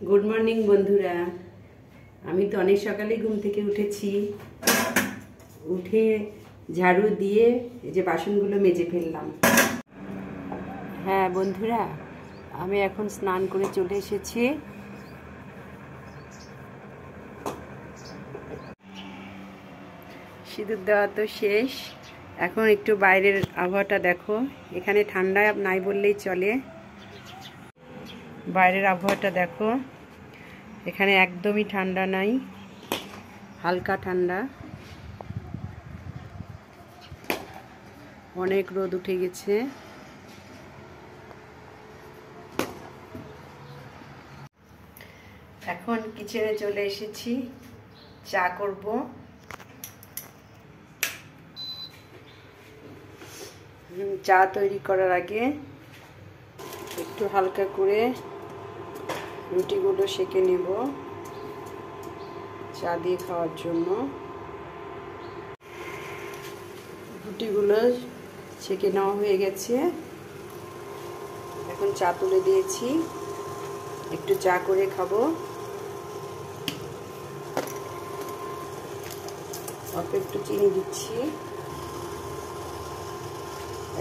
Good morning বন্ধুরা। আমি তো অনেক সকালে ঘুম থেকে উঠেছি, উঠে ঝাড়ু দিয়ে এই যে বাসনগুলো মেজে ফেললাম। হ্যাঁ বন্ধুরা, আমি এখন স্নান করে চলে এসেছি। সিঁদুর দেওয়া তো শেষ, এখন একটু বাইরের আবহাওয়াটা দেখো। এখানে ঠান্ডা নাই বললেই চলে। বাইরের আবহাওয়াটা দেখো, এখানে একদমই ঠান্ডা নাই, হালকা ঠান্ডা। অনেক রোদ উঠে গেছে। এখন কিচেনে চলে এসেছি, চা করব। চা তৈরি করার আগে একটু হালকা করে রুটিগুলো সেঁকে নেব চা দিয়ে খাওয়ার জন্য। রুটিগুলো সেঁকে নেওয়া হয়ে গেছে, এখন চা তুলে দিয়েছি, একটু চা করে খাবো। অল্প একটু চিনি দিচ্ছি,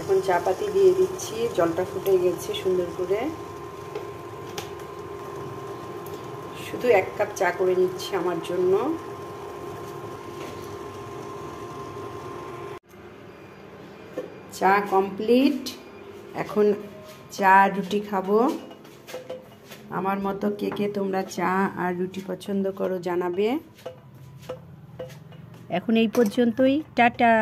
এখন চা পাতি দিয়ে দিচ্ছি। জলটা ফুটে গেছে সুন্দর করে। শুধু 1 কাপ চা করে নিচ্ছি আমার জন্য। চা কমপ্লিট। এখন চা রুটি খাবো। আমার মতো কে কে তোমরা চা আর রুটি পছন্দ করো জানাবে। এখন এই পর্যন্তই, টাটা।